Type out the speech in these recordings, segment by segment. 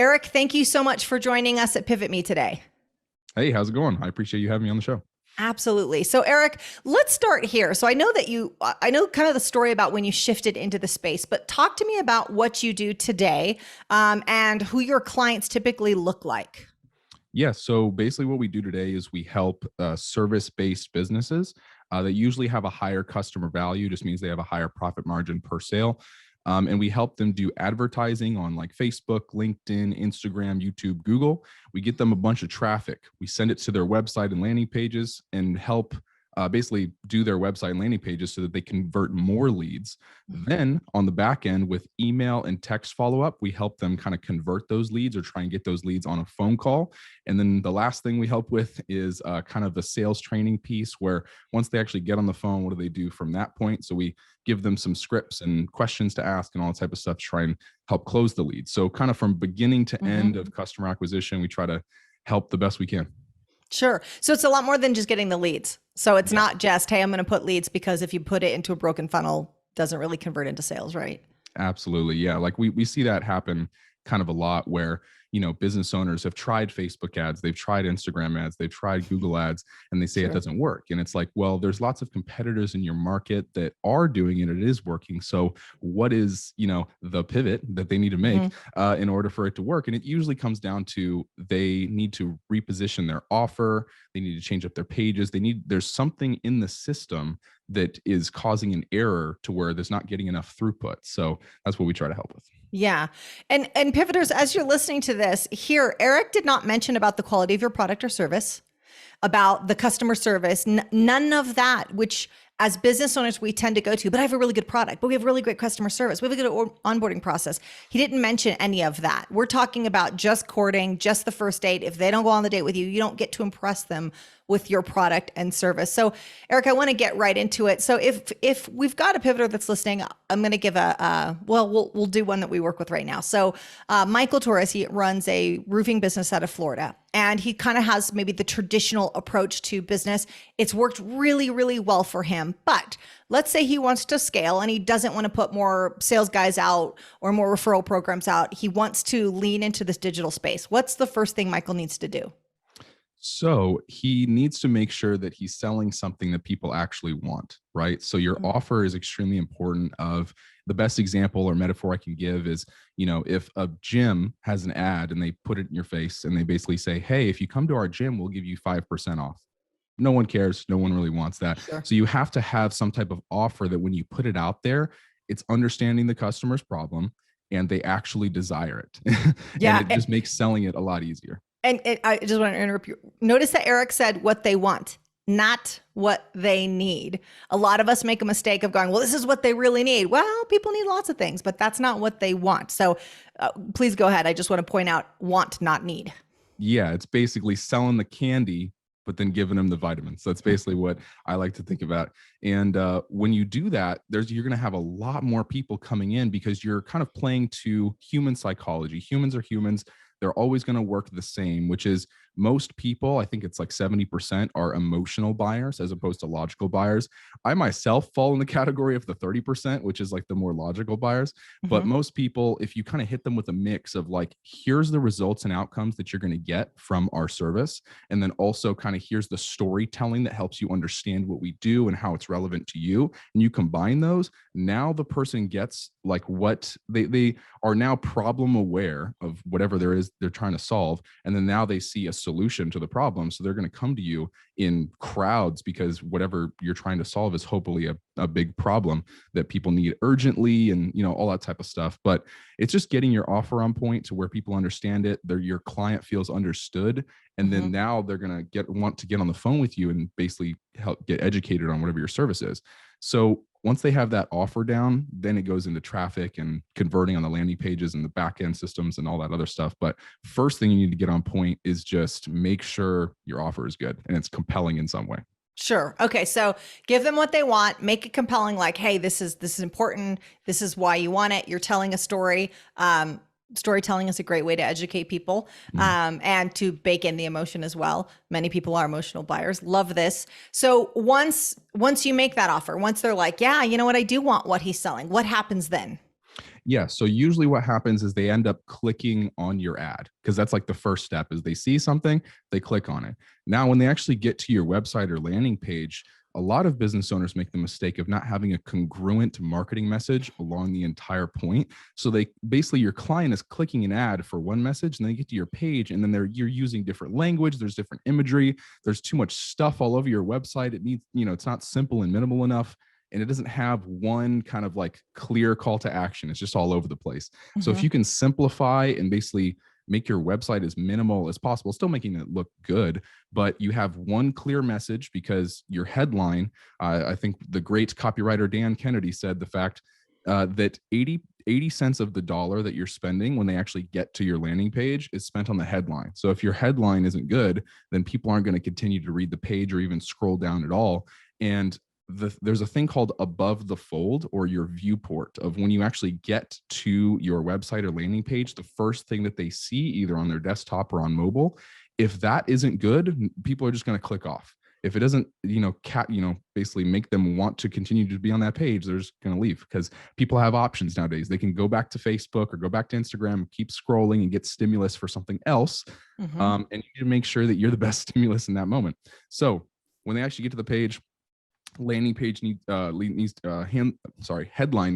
Eric, thank you so much for joining us at PivotMe today. Hey, how's it going? I appreciate you having me on the show. Absolutely. So Eric, let's start here. So I know I know kind of the story about when you shifted into the space, but talk to me about what you do today and who your clients typically look like. Yeah, so basically what we do today is we help service-based businesses that usually have a higher customer value, just means they have a higher profit margin per sale. And we help them do advertising on like Facebook, LinkedIn, Instagram, YouTube, Google. We get them a bunch of traffic. We send it to their website and landing pages and help basically do their website and landing pages so that they convert more leads. Then on the back end with email and text follow-up, we help them kind of convert those leads or try and get those leads on a phone call. And then the last thing we help with is kind of the sales training piece where once they actually get on the phone, what do they do from that point? So we give them some scripts and questions to ask and all that type of stuff to try and help close the lead. So kind of from beginning to end of customer acquisition, we try to help the best we can. Sure. So it's a lot more than just getting the leads. So it's not just, hey, I'm going to put leads, because if you put it into a broken funnel, it doesn't really convert into sales, right? Absolutely. Yeah. Like we see that happen kind of a lot where, business owners have tried Facebook ads, they've tried Instagram ads, they've tried Google ads, and they say it doesn't work. And it's like, well, there's lots of competitors in your market that are doing it. It is working. So what is, the pivot that they need to make in order for it to work? And it usually comes down to they need to reposition their offer. They need to change up their pages. There's something in the system that is causing an error to where there's not getting enough throughput. So that's what we try to help with. Yeah. And pivoters, as you're listening to this here, Eric did not mention about the quality of your product or service, about the customer service, none of that, which as business owners, we tend to go to, but I have a really good product, but we have really great customer service. We have a good onboarding process. He didn't mention any of that. We're talking about just courting, just the first date. If they don't go on the date with you, you don't get to impress them with your product and service. So Eric, I want to get right into it. So if we've got a pivoter that's listening, I'm going to give we'll do one that we work with right now. So Michael Torres, he runs a roofing business out of Florida, and he kind of has maybe the traditional approach to business. It's worked really, really well for him. But let's say he wants to scale and he doesn't want to put more sales guys out or more referral programs out. He wants to lean into this digital space. What's the first thing Michael needs to do? So he needs to make sure that he's selling something that people actually want, right? So your offer is extremely important. Of the best example or metaphor I can give is, if a gym has an ad and they put it in your face and they basically say, hey, if you come to our gym, we'll give you 5% off. No one cares. No one really wants that. Sure. So you have to have some type of offer that when you put it out there, it's understanding the customer's problem and they actually desire it. Yeah. And it just makes selling it a lot easier. And I just want to interrupt you. Notice that Eric said what they want, not what they need. A lot of us make a mistake of going, well, this is what they really need. Well, people need lots of things, but that's not what they want. So please go ahead. I just want to point out want, not need. Yeah, it's basically selling the candy, but then giving them the vitamins. That's basically what I like to think about. And when you do that, you're going to have a lot more people coming in because you're kind of playing to human psychology. Humans are humans. They're always going to work the same, which is most people, I think it's like 70% are emotional buyers as opposed to logical buyers. I myself fall in the category of the 30%, which is like the more logical buyers. But most people, if you kind of hit them with a mix of like, here's the results and outcomes that you're going to get from our service. And then also kind of here's the storytelling that helps you understand what we do and how it's relevant to you. And you combine those, now the person gets like what they are now problem aware of whatever there is they're trying to solve. And then now they see a solution to the problem. So they're going to come to you in crowds because whatever you're trying to solve is hopefully a big problem that people need urgently and, all that type of stuff. But it's just getting your offer on point to where people understand it. Your client feels understood. And then now they're going to want to get on the phone with you and basically help get educated on whatever your service is. So once they have that offer down, then it goes into traffic and converting on the landing pages and the back end systems and all that other stuff. But first thing you need to get on point is just make sure your offer is good and it's compelling in some way. Sure. Okay. So give them what they want, make it compelling. Like, hey, this is important. This is why you want it. You're telling a story. Storytelling is a great way to educate people and to bake in the emotion as well. Many people are emotional buyers. Love this. So once you make that offer, once they're like, yeah, you know what, I do want what he's selling, what happens then? Yeah. So usually what happens is they end up clicking on your ad, because that's like the first step is they see something, they click on it. Now, when they actually get to your website or landing page, a lot of business owners make the mistake of not having a congruent marketing message along the entire point. So they basically, your client is clicking an ad for one message and they get to your page and then you're using different language. There's different imagery. There's too much stuff all over your website. It needs, it's not simple and minimal enough. And it doesn't have one kind of like clear call to action. It's just all over the place. Mm-hmm. So if you can simplify and basically make your website as minimal as possible, still making it look good, but you have one clear message, because your headline, I think the great copywriter Dan Kennedy said the fact that 80 cents of the dollar that you're spending when they actually get to your landing page is spent on the headline. So if your headline isn't good, then people aren't going to continue to read the page or even scroll down at all. And there's a thing called above the fold, or your viewport, of when you actually get to your website or landing page, the first thing that they see either on their desktop or on mobile, if that isn't good, people are just going to click off. If it doesn't, basically make them want to continue to be on that page, they're just going to leave, because people have options nowadays. They can go back to Facebook or go back to Instagram, keep scrolling and get stimulus for something else. Mm-hmm. And you need to make sure that you're the best stimulus in that moment. So when they actually get to the page, landing page headline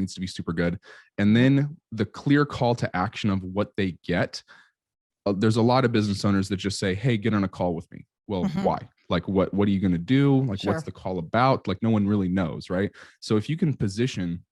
needs to be super good. And then the clear call to action of what they get. There's a lot of business owners that just say, hey, get on a call with me. Well, why? Like, what are you going to do? Like, what's the call about? Like, no one really knows, right? So if you can position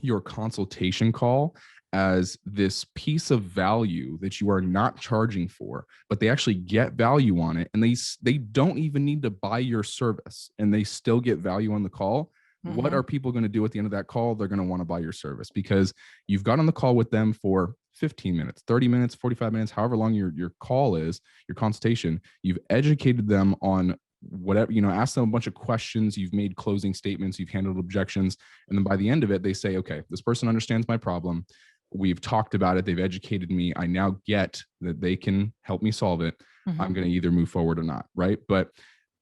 your consultation call as this piece of value that you are not charging for, but they actually get value on it, and they don't even need to buy your service, and they still get value on the call. Mm-hmm. What are people going to do at the end of that call? They're going to want to buy your service, because you've got on the call with them for 15 minutes, 30 minutes, 45 minutes, however long your call is, your consultation. You've educated them on whatever, ask them a bunch of questions, you've made closing statements, you've handled objections. And then by the end of it, they say, okay, this person understands my problem. We've talked about it. They've educated me. I now get that they can help me solve it. Mm-hmm. I'm going to either move forward or not. Right. But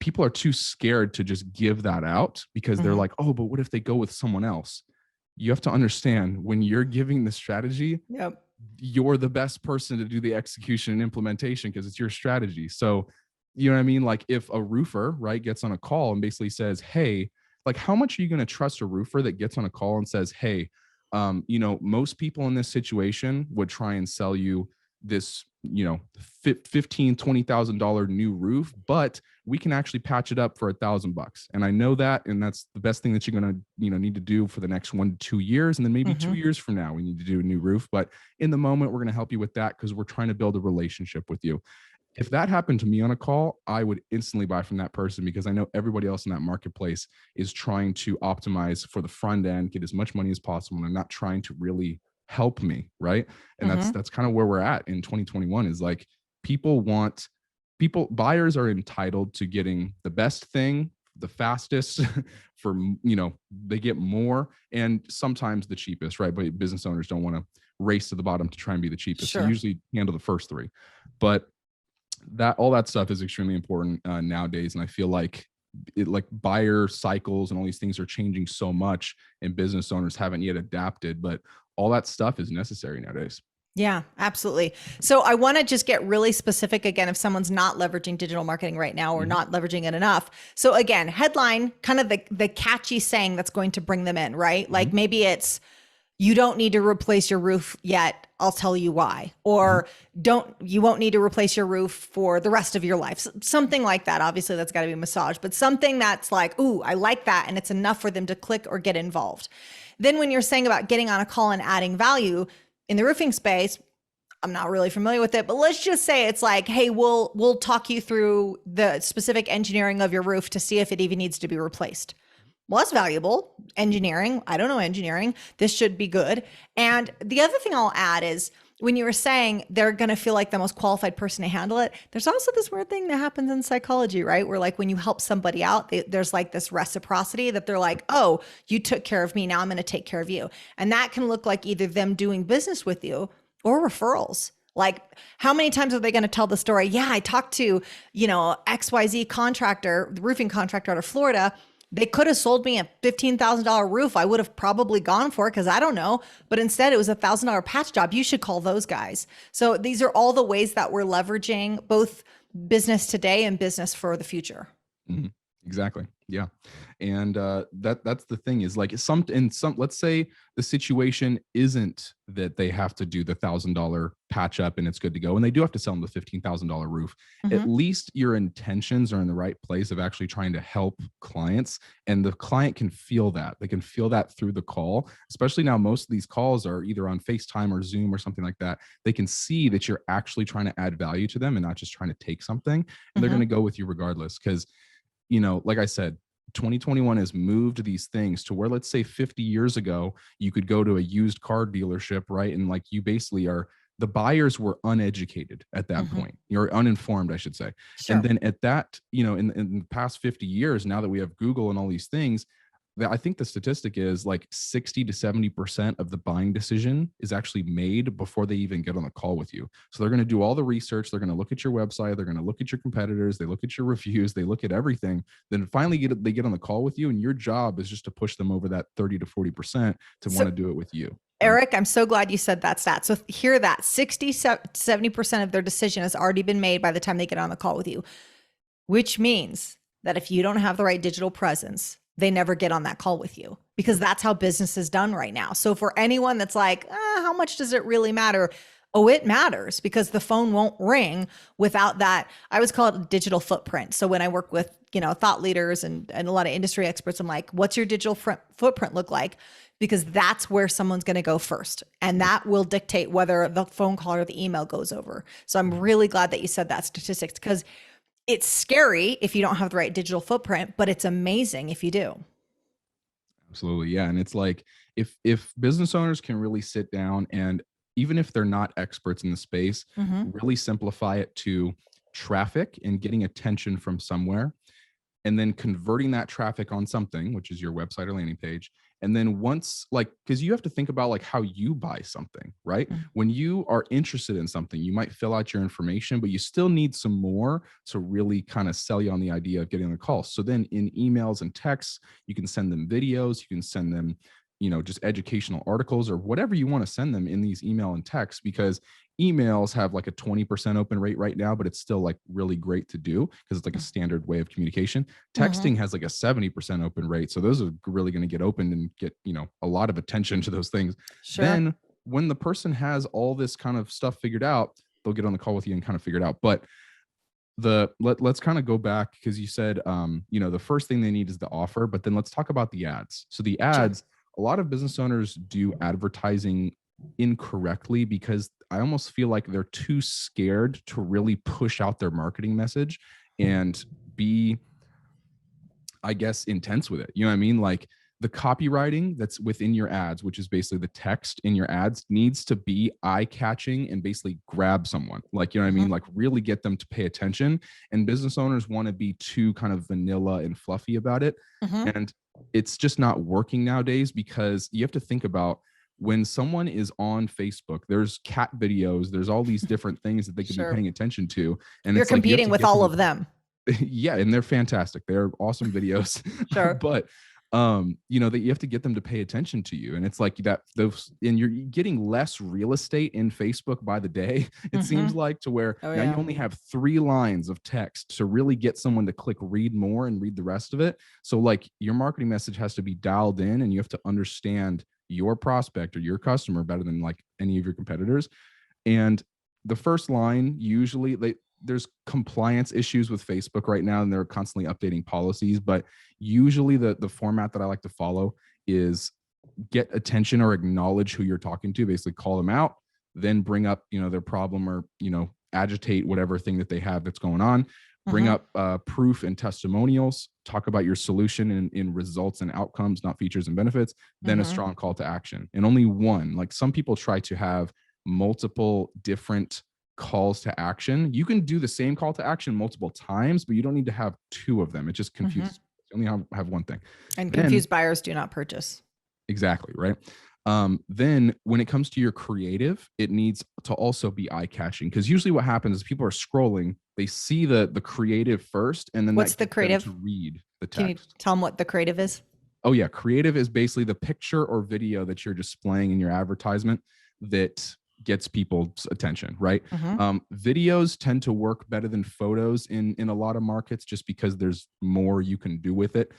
people are too scared to just give that out, because they're like, oh, but what if they go with someone else? You have to understand, when you're giving the strategy, you're the best person to do the execution and implementation, because it's your strategy. So, you know what I mean? Like, if a roofer, right, gets on a call and basically says, hey, like, how much are you going to trust a roofer that gets on a call and says, hey, most people in this situation would try and sell you this, $15,000, $20,000 new roof, but we can actually patch it up for $1,000. And I know that, and that's the best thing that you're going to, need to do for the next 1 to 2 years. And then maybe 2 years from now, we need to do a new roof. But in the moment, we're going to help you with that, because we're trying to build a relationship with you. If that happened to me on a call, I would instantly buy from that person, because I know everybody else in that marketplace is trying to optimize for the front end, get as much money as possible, and they're not trying to really help me, right? And that's kind of where we're at in 2021, is like, buyers are entitled to getting the best thing, the fastest for, they get more, and sometimes the cheapest, right? But business owners don't want to race to the bottom to try and be the cheapest. Sure. So usually handle the first three, but all that stuff is extremely important nowadays. And I feel like buyer cycles and all these things are changing so much, and business owners haven't yet adapted, but all that stuff is necessary nowadays. Yeah, absolutely. So I want to just get really specific again, if someone's not leveraging digital marketing right now or not leveraging it enough. So again, headline, kind of the catchy saying that's going to bring them in, right? Like maybe it's, you don't need to replace your roof yet, I'll tell you why. Or you won't need to replace your roof for the rest of your life. Something like that. Obviously that's got to be massaged, but something that's like, ooh, I like that. And it's enough for them to click or get involved. Then when you're saying about getting on a call and adding value in the roofing space, I'm not really familiar with it, but let's just say it's like, hey, we'll talk you through the specific engineering of your roof to see if it even needs to be replaced. Well, that's valuable. Engineering. I don't know engineering. This should be good. And the other thing I'll add is, when you were saying they're going to feel like the most qualified person to handle it, there's also this weird thing that happens in psychology, right? Where like when you help somebody out, there's like this reciprocity that they're like, oh, you took care of me. Now I'm going to take care of you. And that can look like either them doing business with you or referrals. Like, how many times are they going to tell the story? Yeah, I talked to, XYZ contractor, the roofing contractor out of Florida. They could have sold me a $15,000 roof. I would have probably gone for it because I don't know. But instead, it was a $1,000 patch job. You should call those guys. So these are all the ways that we're leveraging both business today and business for the future. Mm-hmm. Exactly. Yeah. And that's the thing is like let's say the situation isn't that they have to do the $1,000 patch up and it's good to go. And they do have to sell them the $15,000 roof. At least your intentions are in the right place of actually trying to help clients. And the client can feel that. They can feel that through the call, especially now most of these calls are either on FaceTime or Zoom or something like that. They can see that you're actually trying to add value to them and not just trying to take something. And they're going to go with you regardless. Because like I said, 2021 has moved these things to where, let's say 50 years ago, you could go to a used car dealership, right? And like you basically the buyers were uneducated at that point. You're uninformed, I should say. Sure. And then at that, in the past 50 years, now that we have Google and all these things, I think the statistic is like 60 to 70% of the buying decision is actually made before they even get on the call with you. So they're going to do all the research. They're going to look at your website. They're going to look at your competitors. They look at your reviews. They look at everything. Then finally they get on the call with you. And your job is just to push them over that 30 to 40% to want to do it with you. Eric, I'm so glad you said that stat. So hear that 60, 70% of their decision has already been made by the time they get on the call with you, which means that if you don't have the right digital presence, they never get on that call with you, because that's how business is done right now. So for anyone that's like, how much does it really matter? Oh, it matters, because the phone won't ring without that. I always call it digital footprint. So when I work with, thought leaders and a lot of industry experts, I'm like, what's your digital footprint look like? Because that's where someone's going to go first. And that will dictate whether the phone call or the email goes over. So I'm really glad that you said that statistics, because it's scary if you don't have the right digital footprint, but it's amazing if you do. Absolutely. Yeah. And it's like, if business owners can really sit down and, even if they're not experts in the space, really simplify it to traffic and getting attention from somewhere, and then converting that traffic on something, which is your website or landing page. And then once, because you have to think about like how you buy something, right? When you are interested in something, you might fill out your information, but you still need some more to really kind of sell you on the idea of getting on the call. So then in emails and texts, you can send them videos, you can send them just educational articles or whatever you want to send them in these email and texts, because emails have like a 20% open rate right now, but it's still like really great to do because it's like a standard way of communication. Texting has like a 70% open rate. So those are really going to get opened and get, a lot of attention to those things. Sure. Then when the person has all this kind of stuff figured out, they'll get on the call with you and kind of figure it out. But let's kind of go back, because you said, the first thing they need is the offer, but then let's talk about the ads. So the ads, a lot of business owners do advertising incorrectly, because I almost feel like they're too scared to really push out their marketing message and be, I guess, intense with it. You know what I mean? Like the copywriting that's within your ads, which is basically the text in your ads, needs to be eye-catching and basically grab someone. Like, you know what I mean? Like really get them to pay attention. And business owners want to be too kind of vanilla and fluffy about it. And it's just not working nowadays, because you have to think about when someone is on Facebook, there's cat videos, there's all these different things that they could be paying attention to. And you're competing with all of them. Yeah. And they're fantastic. They're awesome videos. But that you have to get them to pay attention to you. And it's like and you're getting less real estate in Facebook by the day. It seems like, to where now you only have 3 lines of text to really get someone to click read more and read the rest of it. So like your marketing message has to be dialed in, and you have to understand your prospect or your customer better than like any of your competitors. And the first line, usually there's compliance issues with Facebook right now, and they're constantly updating policies. But usually the format that I like to follow is get attention or acknowledge who you're talking to, basically call them out, then bring up, their problem, or, agitate whatever thing that they have that's going on, bring up proof and testimonials, talk about your solution in results and outcomes, not features and benefits, then a strong call to action. And only one. Like some people try to have multiple different calls to action. You can do the same call to action multiple times, but you don't need to have 2 of them. It just confuses. You only have one thing. And confused buyers do not purchase. Exactly. Right. Then when it comes to your creative, it needs to also be eye-catching, because usually what happens is people are scrolling, they see the creative first, and then what's the creative to read the Can you text. tell them what the creative is? Oh yeah. Creative is basically the picture or video that you're displaying in your advertisement that gets people's attention, right? Mm-hmm. Videos tend to work better than photos in a lot of markets, just because there's more you can do with it.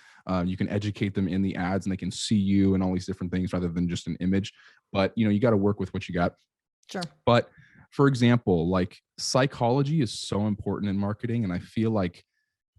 You can educate them in the ads and they can see you and all these different things rather than just an image. But you got to work with what you got. Sure. But for example, like psychology is so important in marketing, and I feel like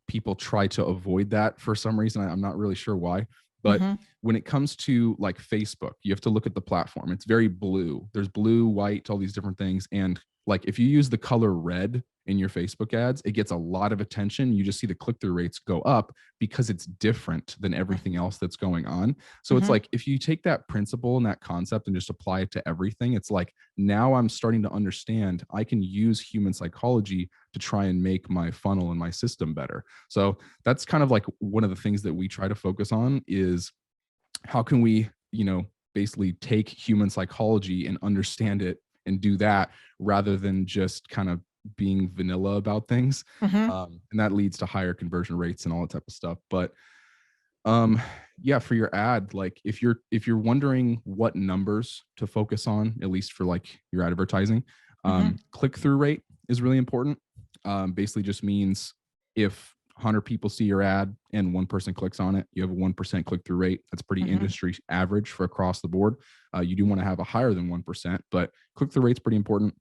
people try to avoid that for some reason. I'm not really sure why. But Mm-hmm. when it comes to like Facebook, you have to look at the platform. It's very blue. There's blue, white, all these different things. And like if you use the color red in your Facebook ads, it gets a lot of attention. You just see the click-through rates go up because it's different than everything else that's going on. So it's Mm-hmm. like if you take that principle and that concept and just apply it to everything, it's like now I'm starting to understand I can use human psychology to try and make my funnel and my system better. So that's kind of like one of the things that we try to focus on is how can we, basically take human psychology and understand it and do that rather than just kind of being vanilla about things. Mm-hmm. And that leads to higher conversion rates and all that type of stuff. But yeah, for your ad, like if you're wondering what numbers to focus on, at least for like your advertising, click-through rate is really important. Basically just means if 100 people see your ad and one person clicks on it, you have a 1% click-through rate. That's pretty industry average for across the board. You do want to have a higher than 1%, but click-through rate's pretty important.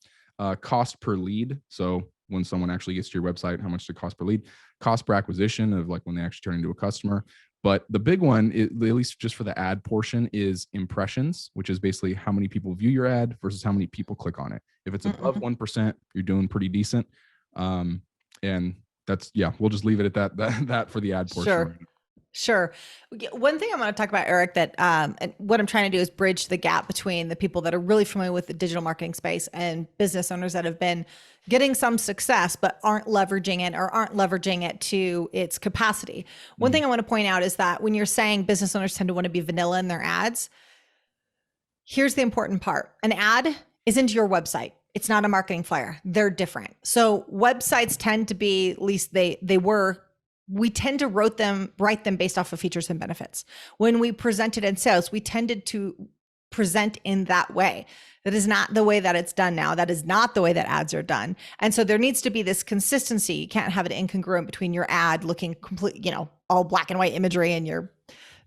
Cost per lead. So when someone actually gets to your website, how much does it cost per lead? Cost per acquisition of like when they actually turn into a customer. But the big one, at least just for the ad portion, is impressions, which is basically how many people view your ad versus how many people click on it. If it's above 1%, you're doing pretty decent. And that's, we'll just leave it at that for the ad portion. Sure. Sure. One thing I want to talk about, Eric, that and what I'm trying to do is bridge the gap between the people that are really familiar with the digital marketing space and business owners that have been getting some success but aren't leveraging it to its capacity. One thing I want to point out is that when you're saying business owners tend to want to be vanilla in their ads, here's the important part. An ad isn't your website. It's not a marketing flyer. They're different. So websites tend to be, at least we tend to write them based off of features and benefits. When we presented in sales, we tended to present in that way. That is not the way that it's done now. That is not the way that ads are done. And so there needs to be this consistency. You can't have it incongruent between your ad looking complete, all black and white imagery and your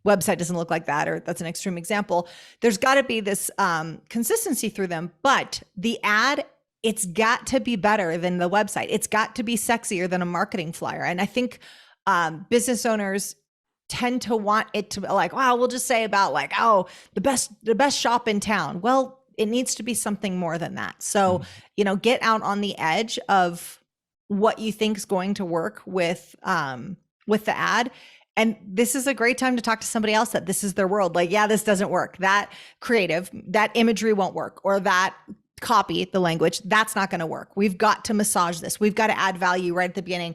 website doesn't look like that, or that's an extreme example. There's got to be this consistency through them, but the ad, it's got to be better than the website. It's got to be sexier than a marketing flyer. And I think business owners tend to want it to be like, wow, we'll just say about like, oh, the best shop in town. Well, it needs to be something more than that. So, get out on the edge of what you think is going to work with the ad. And this is a great time to talk to somebody else that this is their world. Like, yeah, this doesn't work. That creative, that imagery won't work, or that copy, the language, that's not going to work. We've got to massage this. We've got to add value right at the beginning.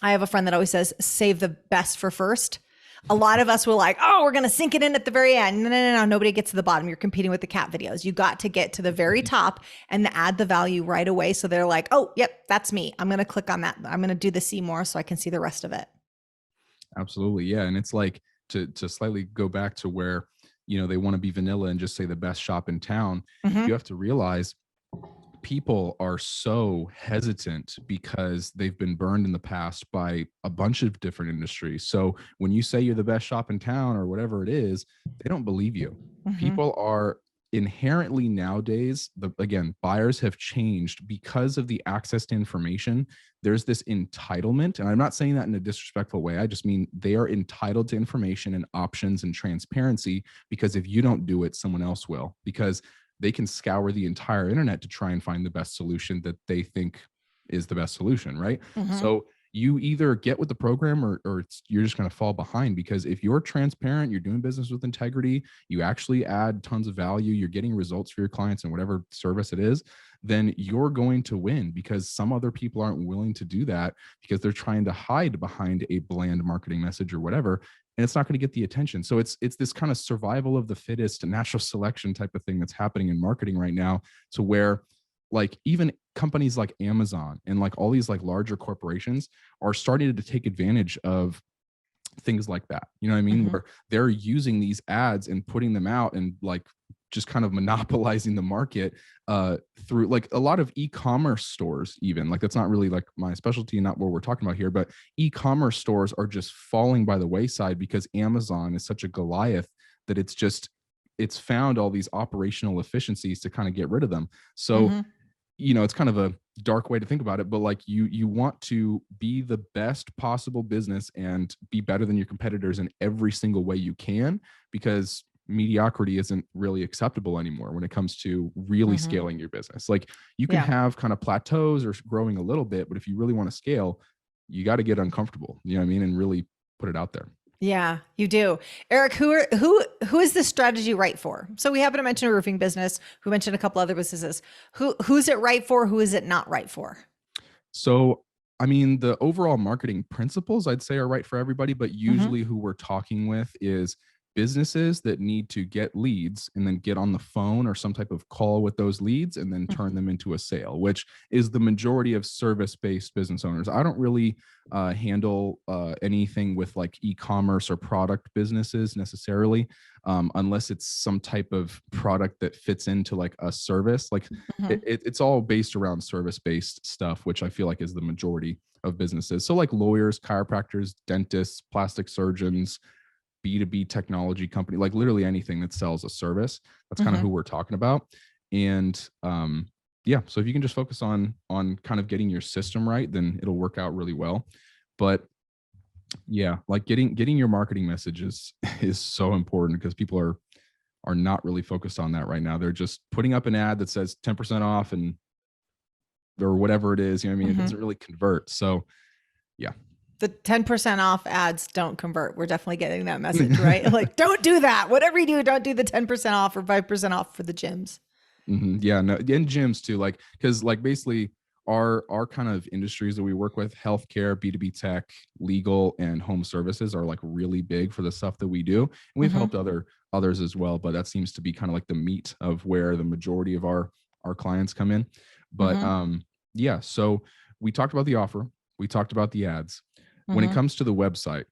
I have a friend that always says, save the best for first. A lot of us were like, oh, we're going to sink it in at the very end. No. Nobody gets to the bottom. You're competing with the cat videos. You got to get to the very top and add the value right away. So they're like, oh, yep, that's me. I'm going to click on that. I'm going to do the see more so I can see the rest of it. Absolutely. Yeah. And it's like to slightly go back to where, they want to be vanilla and just say the best shop in town. You have to realize people are so hesitant because they've been burned in the past by a bunch of different industries. So when you say you're the best shop in town or whatever it is, they don't believe you. People are inherently nowadays, buyers have changed because of the access to information. There's this entitlement, and I'm not saying that in a disrespectful way. I just mean they are entitled to information and options and transparency, because if you don't do it, someone else will, because they can scour the entire internet to try and find the best solution that they think is the best solution, right? So you either get with the program or you're just going to fall behind, because if you're transparent, you're doing business with integrity, you actually add tons of value, you're getting results for your clients and whatever service it is, then you're going to win, because some other people aren't willing to do that because they're trying to hide behind a bland marketing message or whatever. And it's not going to get the attention. So it's this kind of survival of the fittest, natural selection type of thing that's happening in marketing right now, to where like even companies like Amazon and like all these like larger corporations are starting to take advantage of things like that. You know what I mean? Where they're using these ads and putting them out and like just kind of monopolizing the market through like a lot of e-commerce stores. Even like that's not really like my specialty, not what we're talking about here, but e-commerce stores are just falling by the wayside because Amazon is such a Goliath that it's found all these operational efficiencies to kind of get rid of them. So it's kind of a dark way to think about it, but like you want to be the best possible business and be better than your competitors in every single way you can, because mediocrity isn't really acceptable anymore when it comes to really scaling your business. Like you can have kind of plateaus or growing a little bit, but if you really want to scale, you got to get uncomfortable, you know what I mean, and really put it out there. Yeah, you do. Eric, who is this strategy right for? So we happen to mention a roofing business. We mentioned a couple other businesses. Who's it right for? Who is it not right for? So, I mean, the overall marketing principles I'd say are right for everybody, but usually who we're talking with is businesses that need to get leads and then get on the phone or some type of call with those leads and then turn them into a sale, which is the majority of service-based business owners. I don't really handle anything with like e-commerce or product businesses necessarily, unless it's some type of product that fits into like a service. Like it's all based around service-based stuff, which I feel like is the majority of businesses. So like lawyers, chiropractors, dentists, plastic surgeons, B2B technology company, like literally anything that sells a service. That's kind of who we're talking about. And so if you can just focus on kind of getting your system right, then it'll work out really well. But yeah, like getting your marketing messages is so important because people are not really focused on that right now. They're just putting up an ad that says 10% off and or whatever it is, you know what I mean? It doesn't really convert. So yeah. The 10% off ads don't convert. We're definitely getting that message, right? Like, don't do that. Whatever you do, don't do the 10% off or 5% off for the gyms. Yeah, no, in gyms too, like, because like basically our kind of industries that we work with, healthcare, B2B tech, legal, and home services are like really big for the stuff that we do. And we've helped others as well, but that seems to be kind of like the meat of where the majority of our clients come in. But yeah, so we talked about the offer, we talked about the ads. When it comes to the website,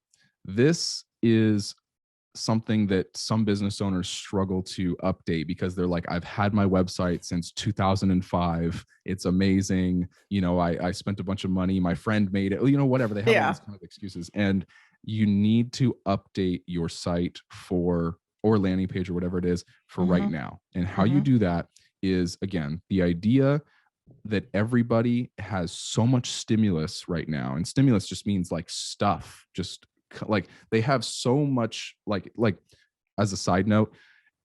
this is something that some business owners struggle to update because they're like, I've had my website since 2005. It's amazing. You know, I spent a bunch of money. My friend made it, you know, whatever. They have all these kind of excuses. And you need to update your site or landing page or whatever it is for right now. And how you do that is, again, the idea that everybody has so much stimulus right now, and stimulus just means like stuff, just like they have so much like as a side note,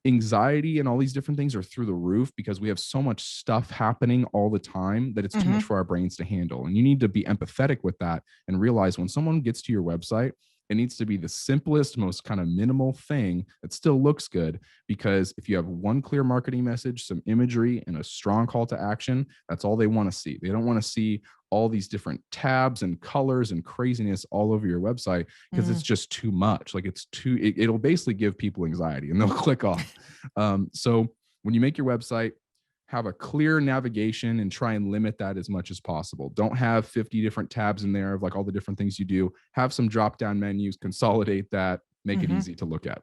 anxiety and all these different things are through the roof because we have so much stuff happening all the time that it's too much for our brains to handle. And you need to be empathetic with that and realize when someone gets to your website, it needs to be the simplest, most kind of minimal thing that still looks good. Because if you have one clear marketing message, some imagery, and a strong call to action, that's all they want to see. They don't want to see all these different tabs and colors and craziness all over your website because it's just too much. Like it'll basically give people anxiety and they'll click off. So when you make your website, have a clear navigation and try and limit that as much as possible. Don't have 50 different tabs in there of like all the different things you do. Have some drop-down menus, consolidate that, make it easy to look at.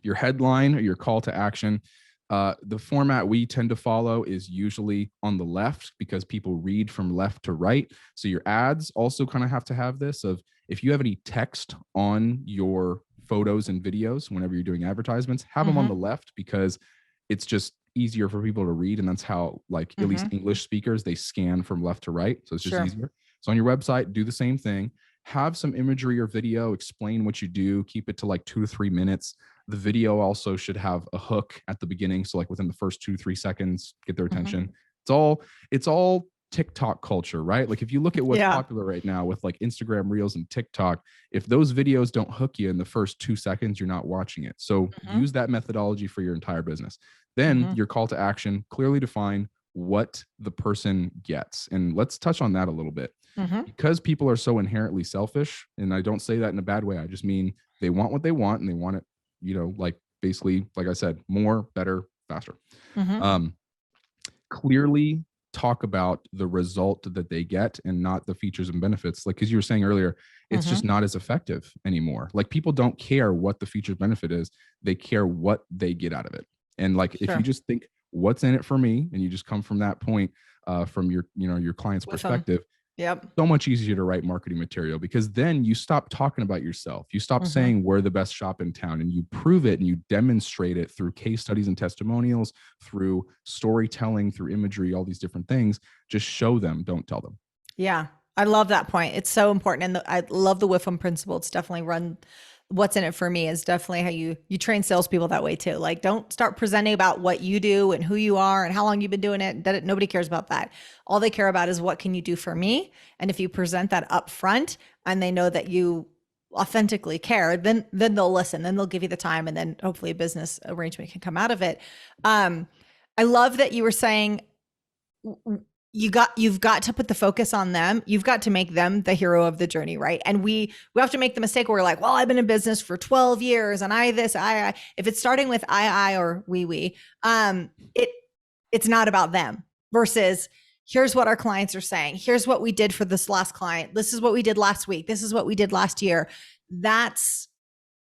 Your headline or your call to action, the format we tend to follow is usually on the left because people read from left to right. So your ads also kind of have to have this of if you have any text on your photos and videos, whenever you're doing advertisements, have them on the left because it's just easier for people to read. And that's how like at least English speakers, they scan from left to right. So it's just easier. So on your website, do the same thing. Have some imagery or video, explain what you do, keep it to like 2 to 3 minutes. The video also should have a hook at the beginning. So like within the first 2 to 3 seconds, get their attention. It's all TikTok culture, right? Like if you look at what's popular right now with like Instagram Reels and TikTok, if those videos don't hook you in the first 2 seconds, you're not watching it. So use that methodology for your entire business. Then your call to action, clearly define what the person gets. And let's touch on that a little bit. Because people are so inherently selfish, and I don't say that in a bad way. I just mean they want what they want and they want it, you know, like basically, like I said, more, better, faster. Clearly talk about the result that they get and not the features and benefits. Like, because you were saying earlier, it's just not as effective anymore. Like, people don't care what the feature benefit is. They care what they get out of it. And like, if you just think what's in it for me, and you just come from that point, from your, your client's perspective, so much easier to write marketing material, because then you stop talking about yourself. You stop saying we're the best shop in town, and you prove it and you demonstrate it through case studies and testimonials, through storytelling, through imagery, all these different things. Just show them, don't tell them. Yeah. I love that point. It's so important. And I love the WIFM principle. It's definitely what's in it for me is definitely how you train salespeople that way too. Like, don't start presenting about what you do and who you are and how long you've been doing it. Nobody cares about that. All they care about is what can you do for me? And if you present that up front and they know that you authentically care, then they'll listen, then they'll give you the time, and then hopefully a business arrangement can come out of it. I love that you were saying you've got to put the focus on them. You've got to make them the hero of the journey, right? And we have to make the mistake where we're like, well, I've been in business for 12 years and I if it's starting with I or we, it's not about them, versus here's what our clients are saying. Here's what we did for this last client. This is what we did last week. This is what we did last year.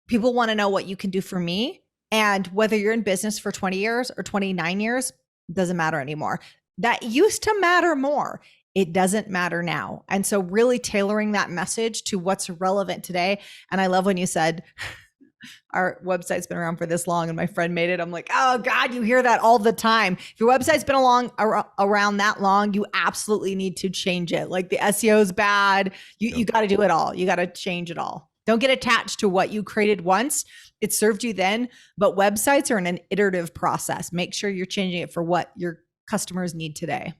People want to know what you can do for me. And whether you're in business for 20 years or 29 years, doesn't matter anymore. That used to matter more. It doesn't matter now. And so really tailoring that message to what's relevant today. And I love when you said, our website's been around for this long and my friend made it. I'm like, oh God, you hear that all the time. If your website's been around that long, you absolutely need to change it. Like, the SEO is bad. You got to do it all. You got to change it all. Don't get attached to what you created once. It served you then, but websites are an iterative process. Make sure you're changing it for what your customers need today.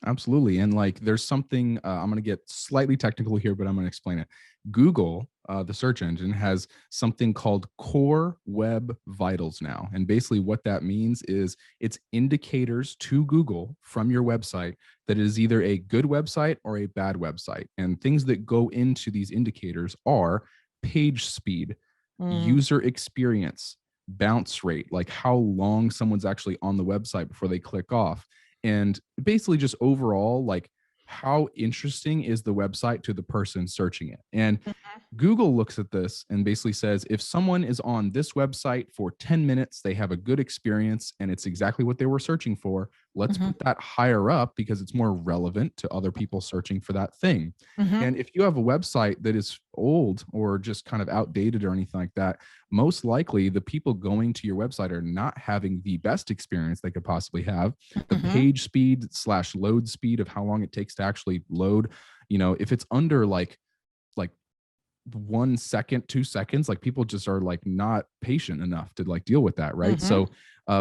Absolutely. And like, there's something, I'm going to get slightly technical here, but I'm going to explain it. Google, the search engine, has something called Core Web Vitals now. And basically what that means is it's indicators to Google from your website that it is either a good website or a bad website. And things that go into these indicators are page speed, user experience, bounce rate, like how long someone's actually on the website before they click off, and basically just overall, like, how interesting is the website to the person searching it. And Google looks at this and basically says, if someone is on this website for 10 minutes, they have a good experience and it's exactly what they were searching for, let's put that higher up because it's more relevant to other people searching for that thing. And if you have a website that is old or just kind of outdated or anything like that, most likely the people going to your website are not having the best experience they could possibly have. The page speed / load speed of how long it takes to actually load, if it's under like 1 second, 2 seconds, like, people just are like not patient enough to like deal with that, right? So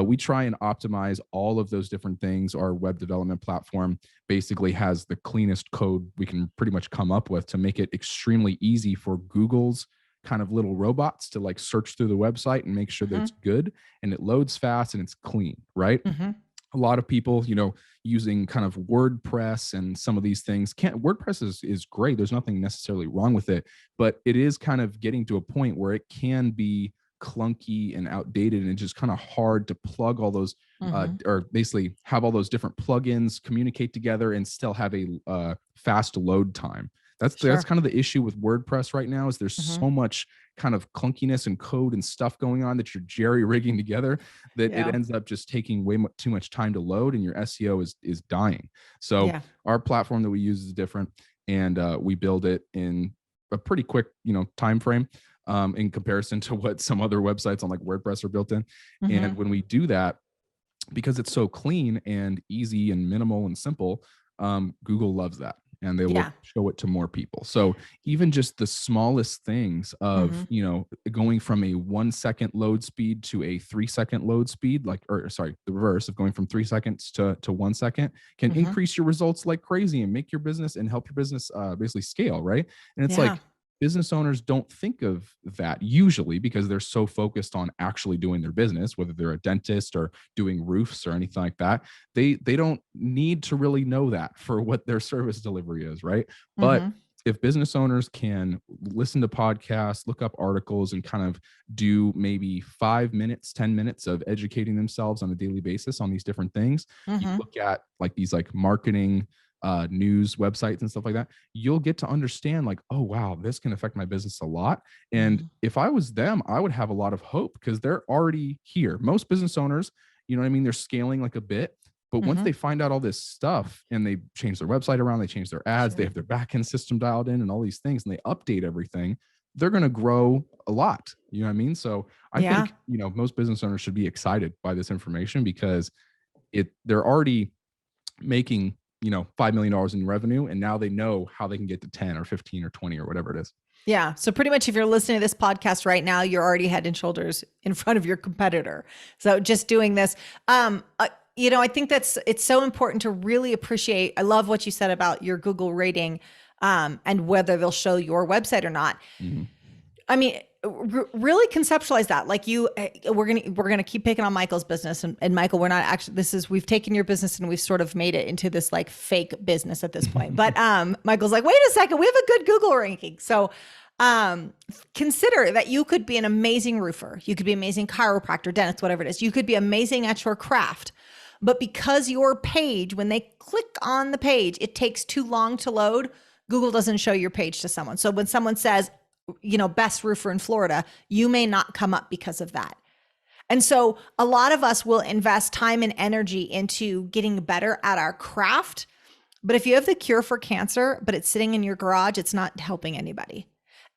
we try and optimize all of those different things. Our web development platform basically has the cleanest code we can pretty much come up with to make it extremely easy for Google's kind of little robots to like search through the website and make sure that it's good and it loads fast and it's clean, right? A lot of people, using kind of WordPress and some of these things, WordPress is great. There's nothing necessarily wrong with it, but it is kind of getting to a point where it can be clunky and outdated, and it's just kind of hard to plug all those or basically have all those different plugins communicate together and still have a fast load time. That's kind of the issue with WordPress right now, is there's so much kind of clunkiness and code and stuff going on that you're jerry rigging together that it ends up just taking way too much time to load, and your SEO is dying. So our platform that we use is different, and we build it in a pretty quick, time frame in comparison to what some other websites on like WordPress are built in. And when we do that, because it's so clean and easy and minimal and simple, Google loves that, and they will show it to more people. So even just the smallest things of, going from a 1 second load speed to a 3 second load speed, the reverse of going from 3 seconds to 1 second, can increase your results like crazy and make your business and help your business basically scale, right? And it's like, business owners don't think of that usually because they're so focused on actually doing their business, whether they're a dentist or doing roofs or anything like that. They don't need to really know that for what their service delivery is, right? But if business owners can listen to podcasts, look up articles, and kind of do maybe 5 minutes, 10 minutes of educating themselves on a daily basis on these different things, you look at like these like marketing news websites and stuff like that, you'll get to understand like, oh, wow, this can affect my business a lot. And if I was them, I would have a lot of hope because they're already here. Most business owners, you know what I mean? They're scaling like a bit. But once they find out all this stuff and they change their website around, they change their ads, they have their backend system dialed in and all these things, and they update everything, they're going to grow a lot. You know what I mean? So I think, you know, most business owners should be excited by this information because they're already making, you know, $5 million in revenue. And now they know how they can get to 10 or 15 or 20 or whatever it is. Yeah. So pretty much if you're listening to this podcast right now, you're already head and shoulders in front of your competitor. So just doing this, you know, I think it's so important to really appreciate. I love what you said about your Google rating, and whether they'll show your website or not. I mean, really conceptualize that. Like we're going to keep picking on Michael's business, and Michael, we're not actually, we've taken your business and we've sort of made it into this like fake business at this point. But, Michael's like, wait a second, we have a good Google ranking. So, consider that you could be an amazing roofer. You could be amazing chiropractor, dentist, whatever it is. You could be amazing at your craft. But because your page, when they click on the page, it takes too long to load, Google doesn't show your page to someone. So when someone says, you know, best roofer in Florida, you may not come up because of that. And so a lot of us will invest time and energy into getting better at our craft. But if you have the cure for cancer, but it's sitting in your garage, it's not helping anybody.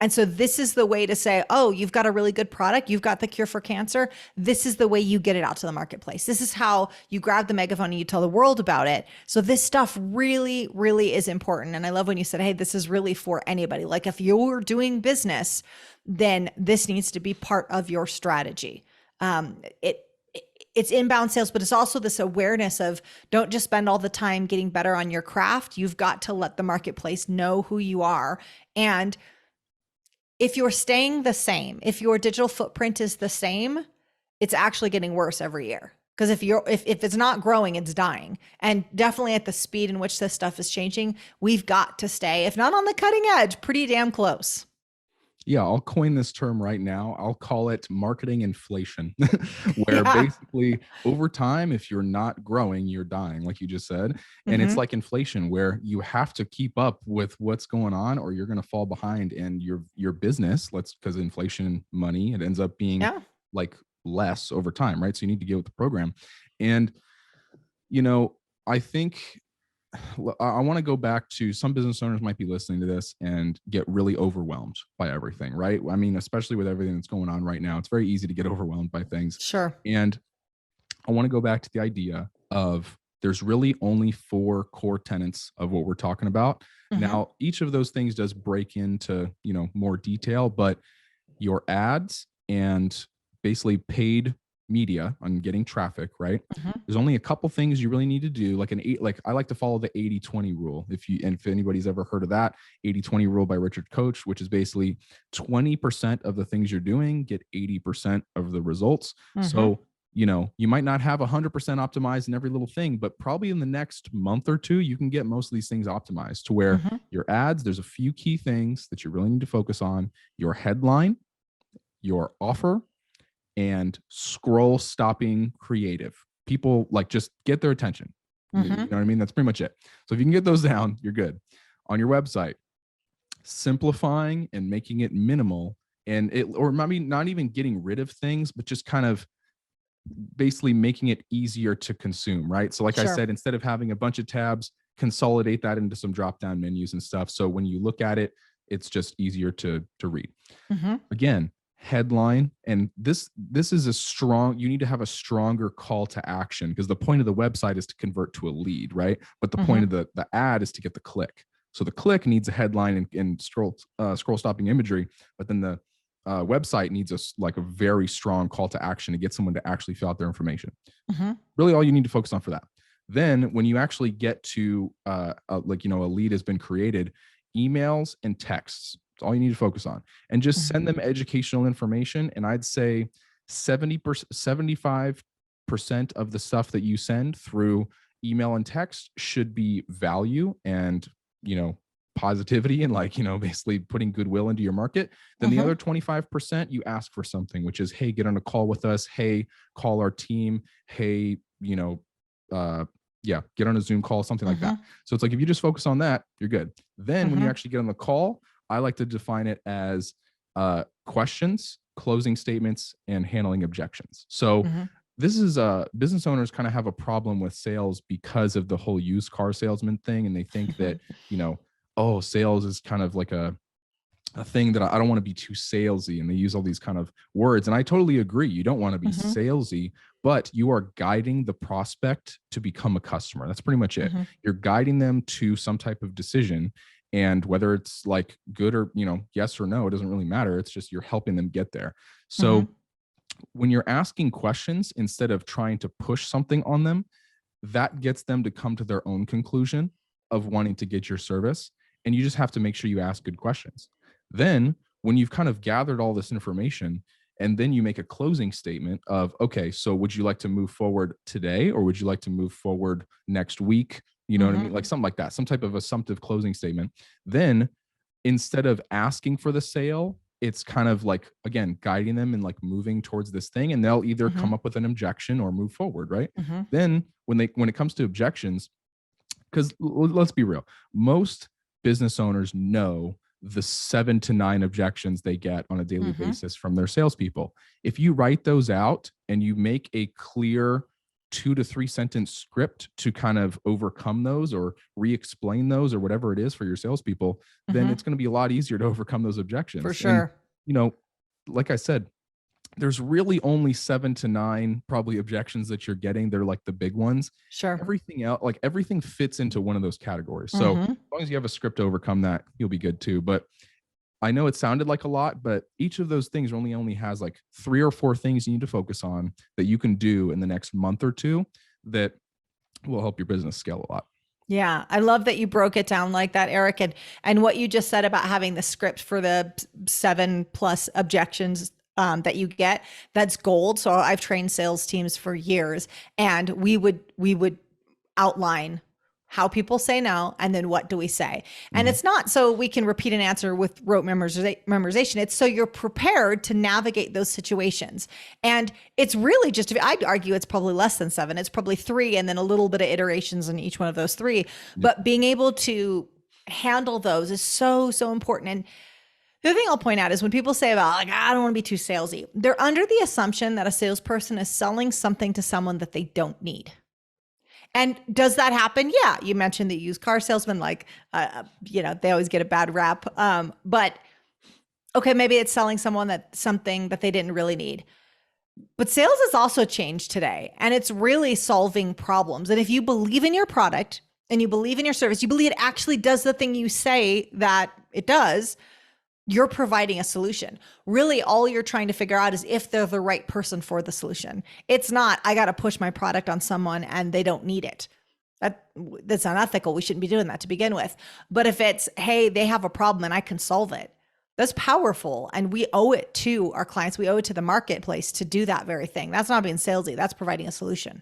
And so this is the way to say, oh, you've got a really good product. You've got the cure for cancer. This is the way you get it out to the marketplace. This is how you grab the megaphone and you tell the world about it. So this stuff really, really is important. And I love when you said, hey, this is really for anybody. Like if you're doing business, then this needs to be part of your strategy. It's inbound sales, but it's also this awareness of don't just spend all the time getting better on your craft. You've got to let the marketplace know who you are. And if you're staying the same, if your digital footprint is the same, it's actually getting worse every year. Because if it's not growing, it's dying. And definitely at the speed in which this stuff is changing, we've got to stay, if not on the cutting edge, pretty damn close. Yeah, I'll coin this term right now. I'll call it marketing inflation, where basically over time, if you're not growing, you're dying, like you just said. And it's like inflation where you have to keep up with what's going on or you're going to fall behind. And your business, because inflation money, it ends up being like less over time, right? So you need to get with the program. And, you know, I think I want to go back to some business owners might be listening to this and get really overwhelmed by everything, right? I mean, especially with everything that's going on right now, it's very easy to get overwhelmed by things. Sure. And I want to go back to the idea of there's really only 4 core tenets of what we're talking about. Now, each of those things does break into, you know, more detail, but your ads and basically paid media on getting traffic, right? There's only a couple things you really need to do, like I like to follow the 80-20 rule. If anybody's ever heard of that 80-20 rule by Richard Koch, which is basically 20% of the things you're doing get 80% of the results. So, you know, you might not have 100% optimized in every little thing, but probably in the next month or 2, you can get most of these things optimized to where your ads, there's a few key things that you really need to focus on: your headline, your offer, and scroll stopping creative. People like just get their attention. You know what I mean? That's pretty much it. So if you can get those down, you're good. On your website, simplifying and making it minimal, or maybe not even getting rid of things, but just kind of basically making it easier to consume, right? So like I said, instead of having a bunch of tabs, consolidate that into some drop-down menus and stuff. So when you look at it, it's just easier to read. Again, headline, and this is you need to have a stronger call to action, because the point of the website is to convert to a lead, right? But the point of the ad is to get the click. So the click needs a headline and scroll stopping imagery, but then the website needs a very strong call to action to get someone to actually fill out their information. Really all you need to focus on for that. Then when you actually get to a lead has been created, emails and texts, it's all you need to focus on, and just send them educational information. And I'd say 75% of the stuff that you send through email and text should be value and, you know, positivity and like, basically putting goodwill into your market. Then the other 25%, you ask for something, which is, hey, get on a call with us. Hey, call our team. Hey, get on a Zoom call, something like that. So it's like, if you just focus on that, you're good. Then when you actually get on the call, I like to define it as questions, closing statements, and handling objections. So this is business owners kind of have a problem with sales because of the whole used car salesman thing. And they think that, oh, sales is kind of like a thing that I don't want to be too salesy. And they use all these kind of words. And I totally agree. You don't want to be salesy, but you are guiding the prospect to become a customer. That's pretty much it. You're guiding them to some type of decision. And whether it's like good or, yes or no, it doesn't really matter. It's just you're helping them get there. So when you're asking questions, instead of trying to push something on them, that gets them to come to their own conclusion of wanting to get your service. And you just have to make sure you ask good questions. Then when you've kind of gathered all this information, and then you make a closing statement of, okay, so would you like to move forward today, or would you like to move forward next week? You know what I mean? Like something like that, some type of assumptive closing statement. Then instead of asking for the sale, it's kind of like, again, guiding them and like moving towards this thing, and they'll either come up with an objection or move forward, right? Then when it comes to objections, because let's be real, most business owners know the 7 to 9 objections they get on a daily basis from their salespeople. If you write those out and you make a clear 2 to 3 sentence script to kind of overcome those or re-explain those or whatever it is for your salespeople, then it's going to be a lot easier to overcome those objections. For sure. And, like I said, there's really only 7 to 9 probably objections that you're getting. They're like the big ones. Sure. Everything else, like everything fits into one of those categories. So as long as you have a script to overcome that, you'll be good too. But I know it sounded like a lot, but each of those things only has like 3 or 4 things you need to focus on that you can do in the next month or two that will help your business scale a lot. Yeah, I love that you broke it down like that, Eric. And what you just said about having the script for the 7+ objections that you get, that's gold. So I've trained sales teams for years, and we would outline how people say no, and then what do we say? And it's not so we can repeat an answer with rote memorization. It's so you're prepared to navigate those situations. And it's really just, I'd argue it's probably less than 7. It's probably 3, and then a little bit of iterations in each one of those 3. But being able to handle those is so, so important. And the other thing I'll point out is when people say about like, I don't want to be too salesy, they're under the assumption that a salesperson is selling something to someone that they don't need. And does that happen? Yeah. You mentioned the used car salesman, like, they always get a bad rap. But okay, maybe it's selling someone something that they didn't really need. But sales has also changed today, and it's really solving problems. And if you believe in your product and you believe in your service, you believe it actually does the thing you say that it does, you're providing a solution. Really, all you're trying to figure out is if they're the right person for the solution. It's not, I got to push my product on someone and they don't need it. That's unethical. We shouldn't be doing that to begin with. But if it's, hey, they have a problem and I can solve it, that's powerful. And we owe it to our clients. We owe it to the marketplace to do that very thing. That's not being salesy. That's providing a solution.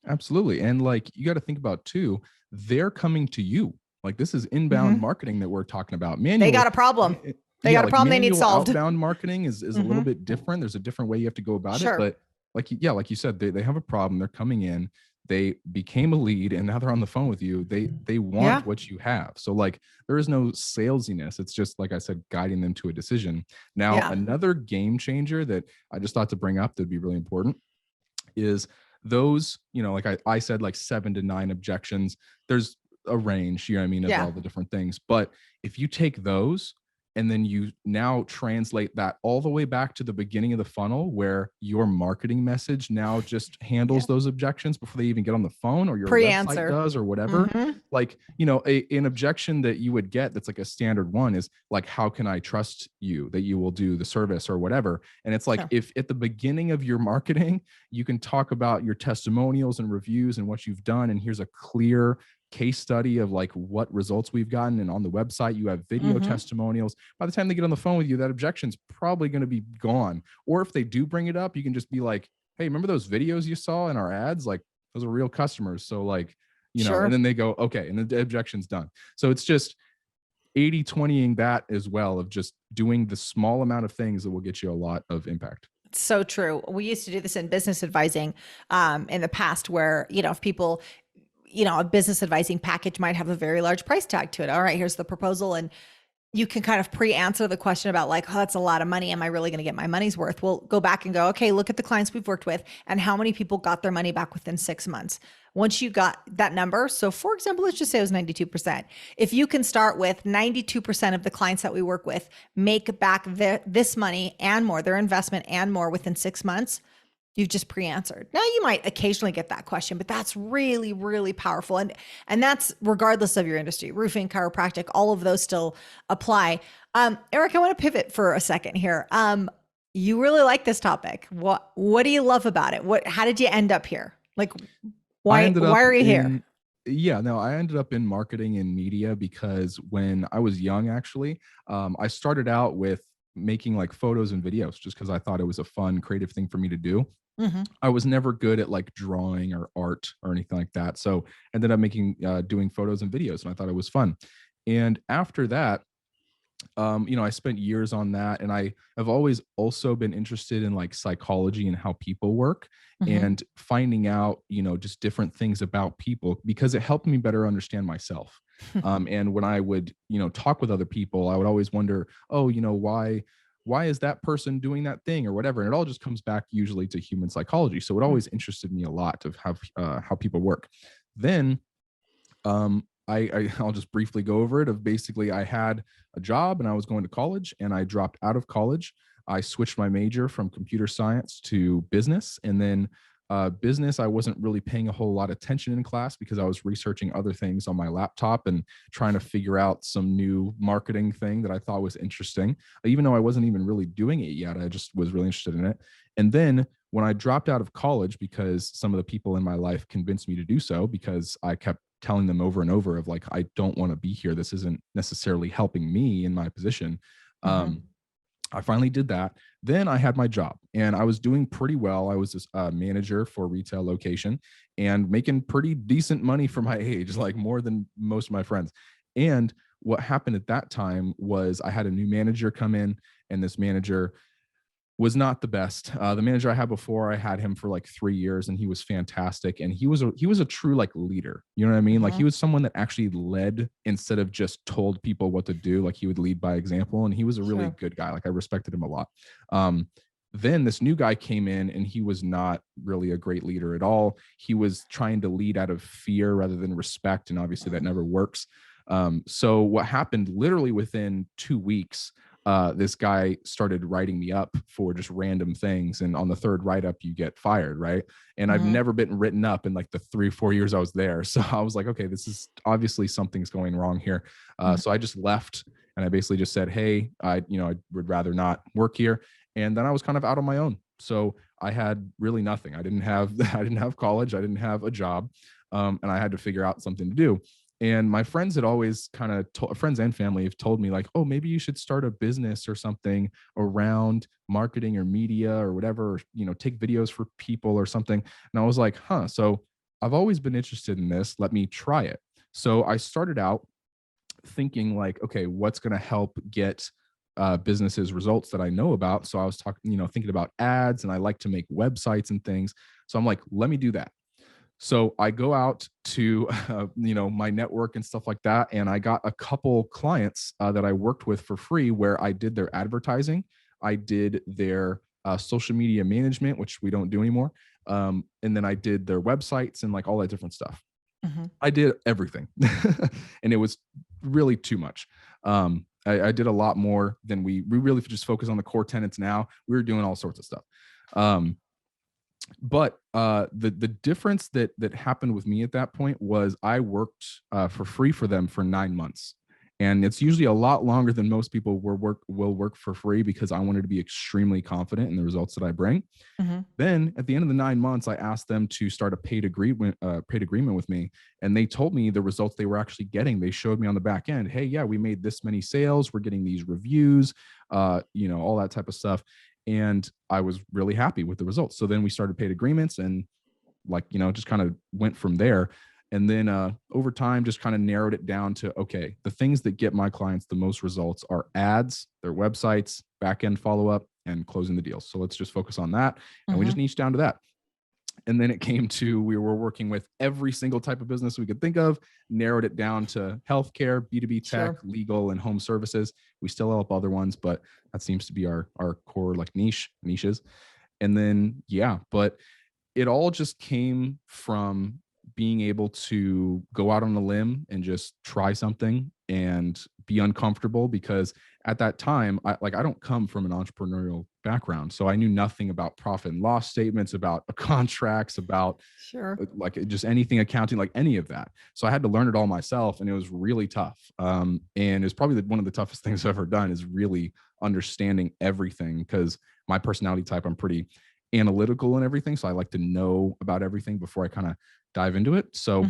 Absolutely. And like, you got to think about too, they're coming to you. Like, this is inbound marketing that we're talking about. They got a problem. They got a problem they need solved. Outbound marketing is a little bit different. There's a different way you have to go about it. But like you said, they have a problem. They're coming in. They became a lead, and now they're on the phone with you. They want what you have. So like, there is no salesiness. It's just, like I said, guiding them to a decision. Now, another game changer that I just thought to bring up that'd be really important is those, like I said, like 7 to 9 objections. There's a range, of all the different things. But if you take those and then you now translate that all the way back to the beginning of the funnel, where your marketing message now just handles those objections before they even get on the phone, or your website does, or whatever. Like, an objection that you would get that's like a standard one is like, how can I trust you that you will do the service or whatever? And it's like, if at the beginning of your marketing, you can talk about your testimonials and reviews and what you've done, and here's a clear case study of like what results we've gotten, and on the website you have video testimonials, by the time they get on the phone with you, that objection's probably going to be gone. Or if they do bring it up, you can just be like, hey, remember those videos you saw in our ads? Like, those are real customers. So like, and then they go, okay, and the objection's done. So it's just, 80/20ing that as well, of just doing the small amount of things that will get you a lot of impact. So true. We used to do this in business advising in the past where, if people, a business advising package might have a very large price tag to it. All right, here's the proposal. And you can kind of pre-answer the question about like, oh, that's a lot of money. Am I really going to get my money's worth? We'll go back and go, okay, look at the clients we've worked with and how many people got their money back within 6 months. Once you got that number, so for example, let's just say it was 92%. If you can start with 92% of the clients that we work with make back this money and more, their investment and more within 6 months, you've just pre-answered. Now you might occasionally get that question, but that's really, really powerful. And that's regardless of your industry, roofing, chiropractic, all of those still apply. Eric, I want to pivot for a second here. You really like this topic. What do you love about it? How did you end up here? Like, why are you here? Yeah, no, I ended up in marketing and media because when I was young, actually, I started out with making like photos and videos just because I thought it was a fun, creative thing for me to do. Mm-hmm. I was never good at like drawing or art or anything like that. So ended up doing photos and videos, and I thought it was fun. And after that, I spent years on that, and I have always also been interested in like psychology and how people work, Mm-hmm. and finding out, just different things about people because it helped me better understand myself. And when I would, talk with other people, I would always wonder, oh, why is that person doing that thing or whatever? And it all just comes back usually to human psychology. So it always interested me a lot of how people work. Then I'll just briefly go over it. Of basically, I had a job and I was going to college, and I dropped out of college. I switched my major from computer science to business, and then business, I wasn't really paying a whole lot of attention in class because I was researching other things on my laptop and trying to figure out some new marketing thing that I thought was interesting, even though I wasn't even really doing it yet. I just was really interested in it. And then when I dropped out of college, because some of the people in my life convinced me to do so, because I kept telling them over and over of like, I don't want to be here. This isn't necessarily helping me in my position. Mm-hmm. I finally did that. Then I had my job and I was doing pretty well. I was a manager for a retail location and making pretty decent money for my age, like more than most of my friends. And what happened at that time was I had a new manager come in, and this manager was not the best. The manager I had before, I had him for like 3 years, and he was fantastic. And he was a true like leader. You know what I mean? Like he was someone that actually led instead of just told people what to do. Like he would lead by example, and he was a really good guy. Like I respected him a lot. Then this new guy came in, and he was not really a great leader at all. He was trying to lead out of fear rather than respect, and obviously that never works. So what happened literally within 2 weeks, this guy started writing me up for just random things. And on the third write up, you get fired, right? And I've never been written up in like the 3 or 4 years I was there. So I was like, okay, this is obviously something's going wrong here. So I just left, and I basically just said, hey, I would rather not work here. And then I was kind of out on my own. So I had really nothing. I didn't have college. I didn't have a job. And I had to figure out something to do. And my friends had always kind of friends and family have told me like, oh, maybe you should start a business or something around marketing or media or whatever, or, take videos for people or something. And I was like, huh. So I've always been interested in this. Let me try it. So I started out thinking like, okay, what's going to help get businesses results that I know about. So I was thinking about ads, and I like to make websites and things. So I'm like, let me do that. So I go out to, my network and stuff like that. And I got a couple clients that I worked with for free, where I did their advertising. I did their social media management, which we don't do anymore. And then I did their websites and like all that different stuff. I did everything. And it was really too much. I did a lot more than we really just focus on the core tenets now. We were doing all sorts of stuff. But the difference that happened with me at that point was I worked for free for them for 9 months. And it's usually a lot longer than most people will work for free, because I wanted to be extremely confident in the results that I bring. Then at the end of the 9 months, I asked them to start a paid agreement with me. And they told me the results they were actually getting. They showed me on the back end, hey, yeah, we made this many sales. We're getting these reviews, all that type of stuff. And I was really happy with the results. So then we started paid agreements, and just kind of went from there. And then over time, just kind of narrowed it down to, okay, the things that get my clients the most results are ads, their websites, back-end follow-up, and closing the deals. So let's just focus on that. And we just niche down to that. And then it came to, we were working with every single type of business we could think of, narrowed it down to healthcare, B2B tech, legal, and home services. We still help other ones, but that seems to be our core like niches. And then, yeah, but it all just came from being able to go out on a limb and just try something and be uncomfortable, because at that time, I don't come from an entrepreneurial background. So I knew nothing about profit and loss statements, about contracts, about like just anything accounting, like any of that. So I had to learn it all myself, and it was really tough. And it was probably one of the toughest things I've ever done, is really understanding everything, because my personality type, I'm pretty analytical and everything. So I like to know about everything before I kind of dive into it. So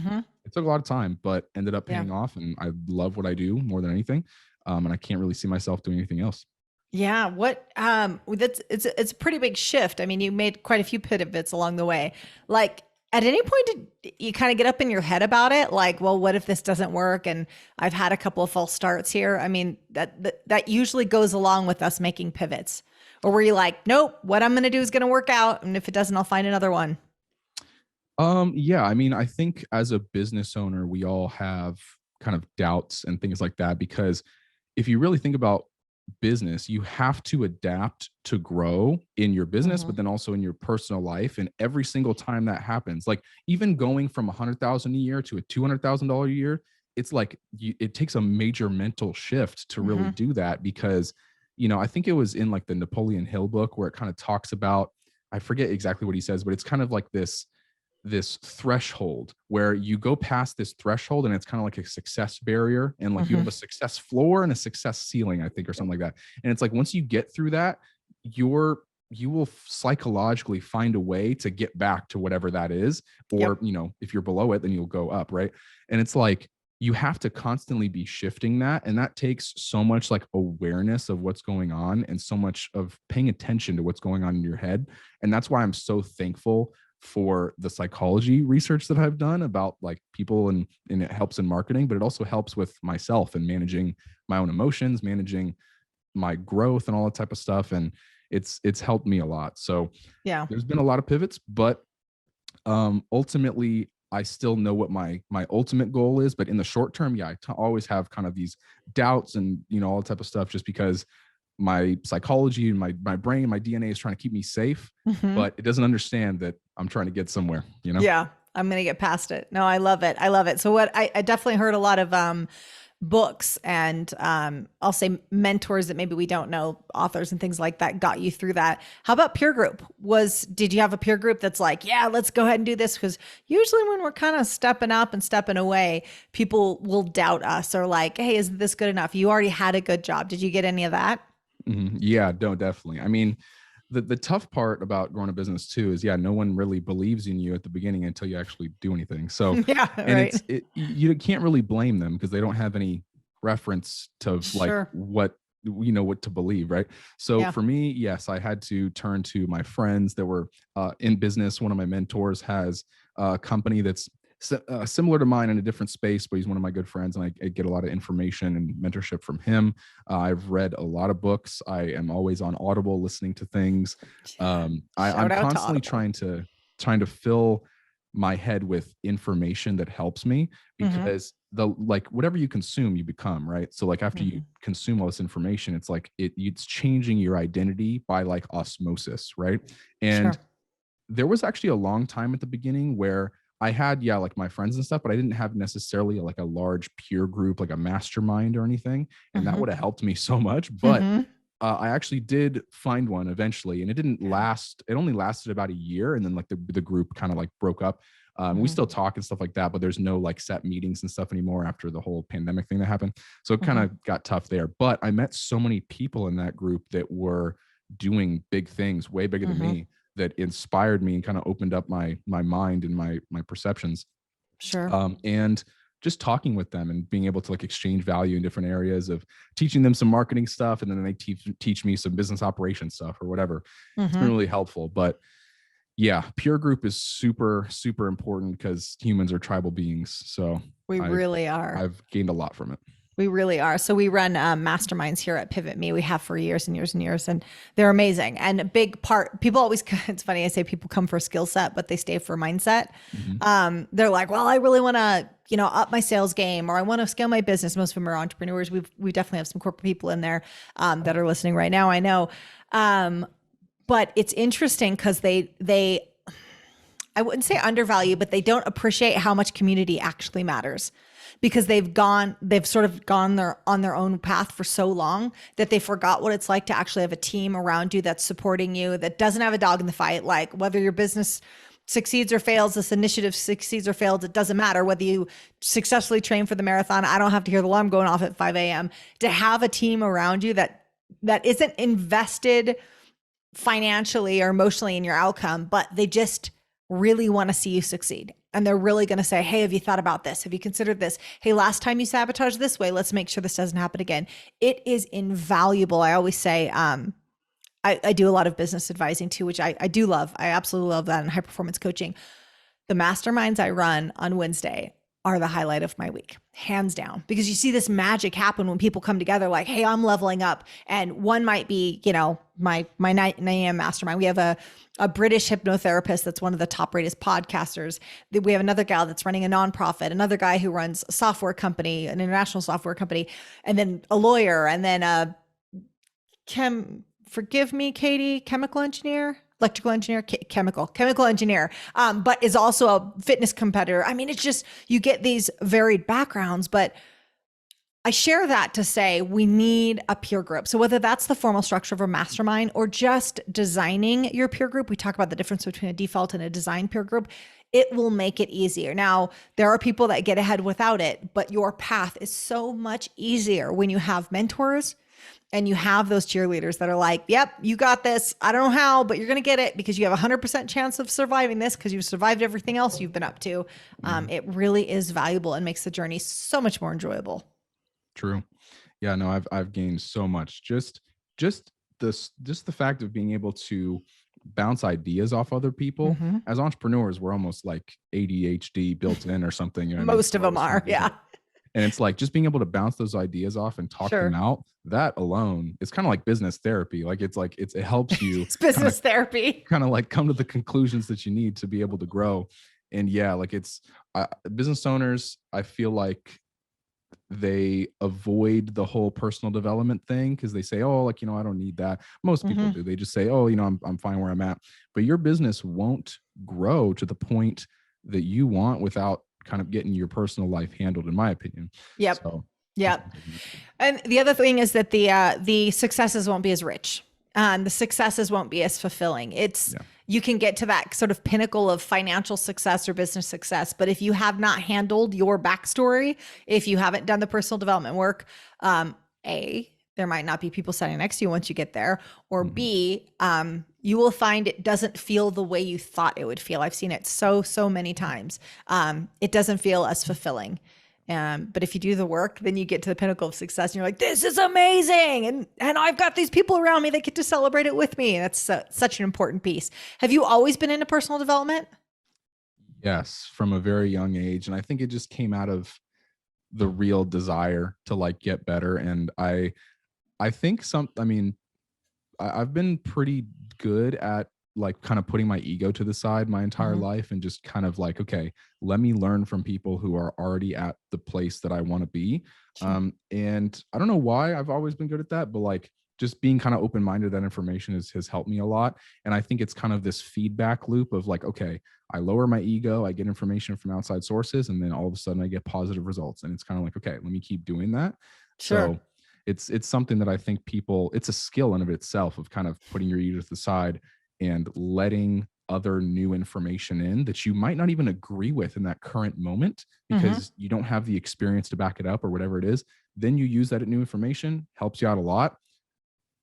it took a lot of time, but ended up paying off. And I love what I do more than anything. And I can't really see myself doing anything else. Yeah. What, it's a pretty big shift. I mean, you made quite a few pivots along the way. Like, at any point did you kind of get up in your head about it? Like, well, what if this doesn't work? And I've had a couple of false starts here. I mean, that usually goes along with us making pivots. Or were you like, nope, what I'm going to do is going to work out, and if it doesn't, I'll find another one? Yeah, I mean, I think as a business owner, we all have kind of doubts and things like that, because if you really think about business, you have to adapt to grow in your business, but then also in your personal life. And every single time that happens, like even going from 100,000 a year to a $200,000 a year, it's like it takes a major mental shift to really do that, because I think it was in like the Napoleon Hill book where it kind of talks about, I forget exactly what he says, but it's kind of like this threshold where you go past this threshold, and it's kind of like a success barrier, and like you have a success floor and a success ceiling, I think, or something like that. And it's like, once you get through that, you will psychologically find a way to get back to whatever that is. Or, if you're below it, then you'll go up. Right. And it's like, you have to constantly be shifting that. And that takes so much like awareness of what's going on, and so much of paying attention to what's going on in your head. And that's why I'm so thankful for the psychology research that I've done about like people, and it helps in marketing, but it also helps with myself and managing my own emotions, managing my growth and all that type of stuff. And it's helped me a lot. So there's been a lot of pivots, but ultimately I still know what my ultimate goal is. But in the short term, I always have kind of these doubts and, all that type of stuff, just because my psychology and my brain, my DNA is trying to keep me safe, but it doesn't understand that I'm trying to get somewhere, Yeah. I'm going to get past it. No, I love it. I love it. So what I definitely heard a lot of, books and, I'll say mentors that maybe we don't know, authors and things like that, got you through that. How about peer group? Did you have a peer group that's like, yeah, let's go ahead and do this? Because usually when we're kind of stepping up and stepping away, people will doubt us, or like, hey, isn't this good enough? You already had a good job. Did you get any of that? Yeah, no, definitely. I mean, the tough part about growing a business too is, no one really believes in you at the beginning until you actually do anything. So, and you can't really blame them, because they don't have any reference to like what to believe. Right. So for me, yes, I had to turn to my friends that were in business. One of my mentors has a company that's similar to mine in a different space, but he's one of my good friends, and I get a lot of information and mentorship from him. I've read a lot of books. I am always on Audible listening to things. I'm constantly trying to fill my head with information that helps me, because whatever you consume, you become, right? So like after you consume all this information, it's like it's changing your identity by like osmosis, right? And there was actually a long time at the beginning where I had, like my friends and stuff, but I didn't have necessarily like a large peer group, like a mastermind or anything. And that would have helped me so much. But I actually did find one eventually, and it didn't last. It only lasted about a year. And then like the group kind of like broke up. We still talk and stuff like that, but there's no like set meetings and stuff anymore after the whole pandemic thing that happened. So it kind of got tough there. But I met so many people in that group that were doing big things, way bigger than me, that inspired me and kind of opened up my mind and my perceptions. And just talking with them and being able to like exchange value in different areas of teaching them some marketing stuff, and then they teach me some business operation stuff or whatever. It's been really helpful. But Yeah, peer group is super, super important because humans are tribal beings. So We I've really are. I've gained a lot from it. We really are. So we run masterminds here at PivotMe. We have for years and years and years, and they're amazing. And a big part, people always, it's funny, I say people come for a skill set, but they stay for mindset. Mhm. They're like, well, I really want to, up my sales game, or I want to scale my business. Most of them are entrepreneurs. We definitely have some corporate people in there that are listening right now, I know. But it's interesting because they, I wouldn't say undervalue, but they don't appreciate how much community actually matters, because they've sort of gone on their own path for so long that they forgot what it's like to actually have a team around you that's supporting you, that doesn't have a dog in the fight. Like, whether your business succeeds or fails, this initiative succeeds or fails, it doesn't matter. Whether you successfully train for the marathon, I don't have to hear the alarm going off at 5 a.m. To have a team around you that isn't invested financially or emotionally in your outcome, but they just really want to see you succeed. And they're really going to say, hey, have you thought about this? Have you considered this? Hey, last time you sabotaged this way, let's make sure this doesn't happen again. It is invaluable. I always say, I do a lot of business advising too, which I do love. I absolutely love that in high performance coaching. The masterminds I run on Wednesday are the highlight of my week, hands down, because you see this magic happen when people come together like, hey, I'm leveling up. And one might be, my 9 a.m. mastermind. We have a British hypnotherapist that's one of the top rated podcasters. We have another gal that's running a nonprofit, another guy who runs a software company, an international software company, and then a lawyer, and then forgive me, Katie, chemical engineer, electrical engineer, chemical engineer, but is also a fitness competitor. I mean, it's just, you get these varied backgrounds, but I share that to say we need a peer group. So whether that's the formal structure of a mastermind or just designing your peer group, we talk about the difference between a default and a design peer group. It will make it easier. Now, there are people that get ahead without it, but your path is so much easier when you have mentors and you have those cheerleaders that are like, yep, you got this. I don't know how, but you're going to get it, because you have a 100% chance of surviving this because you've survived everything else you've been up to. It really is valuable and makes the journey so much more enjoyable. True. Yeah, no, I've gained so much. Just the fact of being able to bounce ideas off other people. Mhm. As entrepreneurs, we're almost like ADHD built in or something. Most of them are, yeah. And it's like just being able to bounce those ideas off and talk them out. That alone is kind of like business therapy. Like it helps you. It's business therapy. Kind of like come to the conclusions that you need to be able to grow. And yeah, like it's business owners, I feel like they avoid the whole personal development thing because they say, oh, like, I don't need that. Most people do. They just say, oh, I'm fine where I'm at. But your business won't grow to the point that you want without kind of getting your personal life handled, in my opinion. Yep. So, yep. And the other thing is that the successes won't be as rich. The successes won't be as fulfilling. You can get to that sort of pinnacle of financial success or business success, but if you have not handled your backstory, if you haven't done the personal development work, there might not be people sitting next to you once you get there, or B, you will find it doesn't feel the way you thought it would feel. I've seen it so many times. It doesn't feel as fulfilling. But if you do the work, then you get to the pinnacle of success and you're like, this is amazing. And I've got these people around me that get to celebrate it with me. And that's such an important piece. Have you always been into personal development? Yes, from a very young age. And I think it just came out of the real desire to like get better. And I think I've been pretty good at like kind of putting my ego to the side my entire life and just kind of like, okay, let me learn from people who are already at the place that I want to be. And I don't know why I've always been good at that, but like just being kind of open-minded to that information has helped me a lot. And I think it's kind of this feedback loop of like, okay, I lower my ego, I get information from outside sources, and then all of a sudden I get positive results. And it's kind of like, okay, let me keep doing that. Sure. So it's something that I think it's a skill in of itself of kind of putting your ego to the side and letting other new information in that you might not even agree with in that current moment because you don't have the experience to back it up or whatever it is. Then you use that new information, helps you out a lot.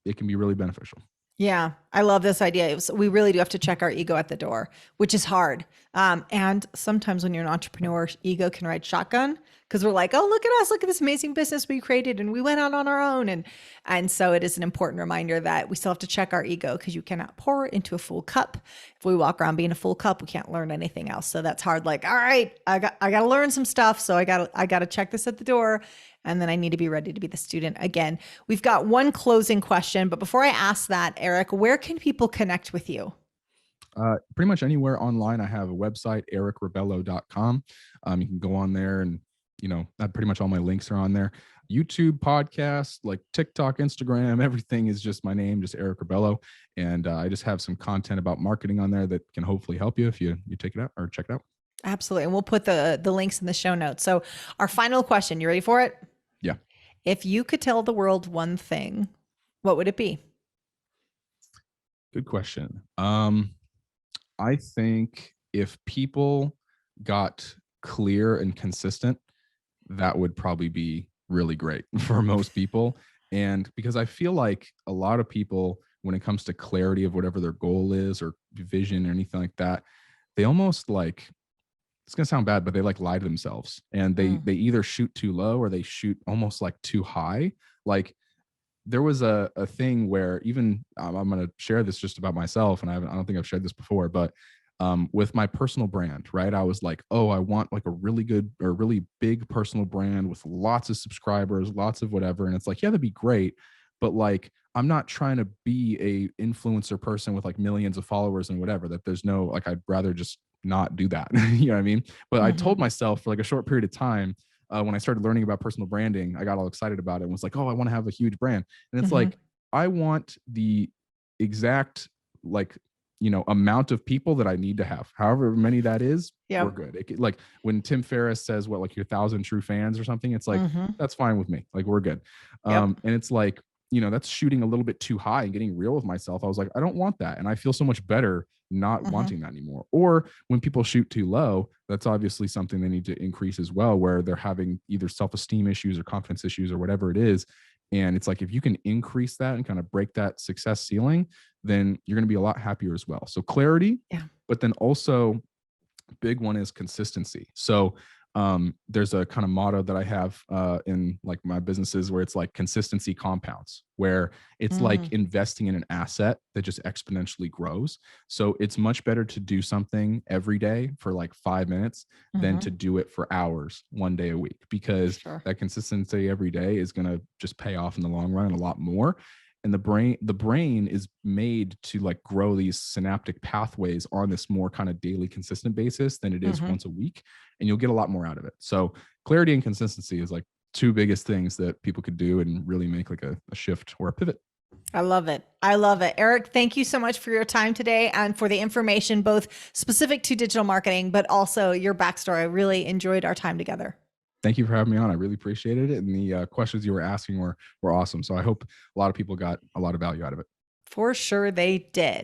It can be really beneficial. Yeah, I love this idea. We really do have to check our ego at the door, which is hard. And sometimes when you're an entrepreneur, ego can ride shotgun because we're like, "Oh, look at us! Look at this amazing business we created, and we went out on our own." And so it is an important reminder that we still have to check our ego because you cannot pour into a full cup. If we walk around being a full cup, we can't learn anything else. So that's hard. Like, all right, I got to learn some stuff. So I got to check this at the door. And then I need to be ready to be the student again. We've got one closing question, but before I ask that, Eric, where can people connect with you? Pretty much anywhere online. I have a website, ericrebelo.com. You can go on there and, pretty much all my links are on there. YouTube, podcast, like TikTok, Instagram, everything is just my name, just Eric Rebelo. And I just have some content about marketing on there that can hopefully help you if you take it out or check it out. Absolutely. And we'll put the links in the show notes. So our final question, you ready for it? Yeah. If you could tell the world one thing, what would it be? Good question. I think if people got clear and consistent, that would probably be really great for most people. And because I feel like a lot of people, when it comes to clarity of whatever their goal is or vision or anything like that, they almost like, it's gonna sound bad, but they like lie to themselves, and they either shoot too low or they shoot almost like too high. Like there was a thing where even I'm going to share this just about myself, and I don't think I've shared this before, but with my personal brand, right? I was like, oh, I want like a really good or really big personal brand with lots of subscribers, lots of whatever. And it's like, yeah, that'd be great. But like, I'm not trying to be a influencer person with like millions of followers and whatever, that there's no, like, I'd rather just not do that. You know what I mean? But I told myself for like a short period of time, when I started learning about personal branding, I got all excited about it and was like, oh, I want to have a huge brand. And it's like, I want the exact like, amount of people that I need to have, however many that is, we're good. Like when Tim Ferriss says what, like your 1,000 true fans or something, it's like, that's fine with me. Like we're good. And it's like, that's shooting a little bit too high and getting real with myself. I was like, I don't want that. And I feel so much better not wanting that anymore. Or when people shoot too low, that's obviously something they need to increase as well, where they're having either self-esteem issues or confidence issues or whatever it is. And it's like, if you can increase that and kind of break that success ceiling, then you're going to be a lot happier as well. So clarity, but then also big one is consistency. So there's a kind of motto that I have in like my businesses where it's like consistency compounds, where it's like investing in an asset that just exponentially grows. So it's much better to do something every day for like 5 minutes than to do it for hours 1 day a week, because that consistency every day is going to just pay off in the long run and a lot more. And the brain is made to like grow these synaptic pathways on this more kind of daily consistent basis than it is once a week. And you'll get a lot more out of it. So clarity and consistency is like two biggest things that people could do and really make like a shift or a pivot. I love it. I love it. Eric, thank you so much for your time today and for the information, both specific to digital marketing, but also your backstory. I really enjoyed our time together. Thank you for having me on. I really appreciated it. And the questions you were asking were awesome. So I hope a lot of people got a lot of value out of it. For sure they did.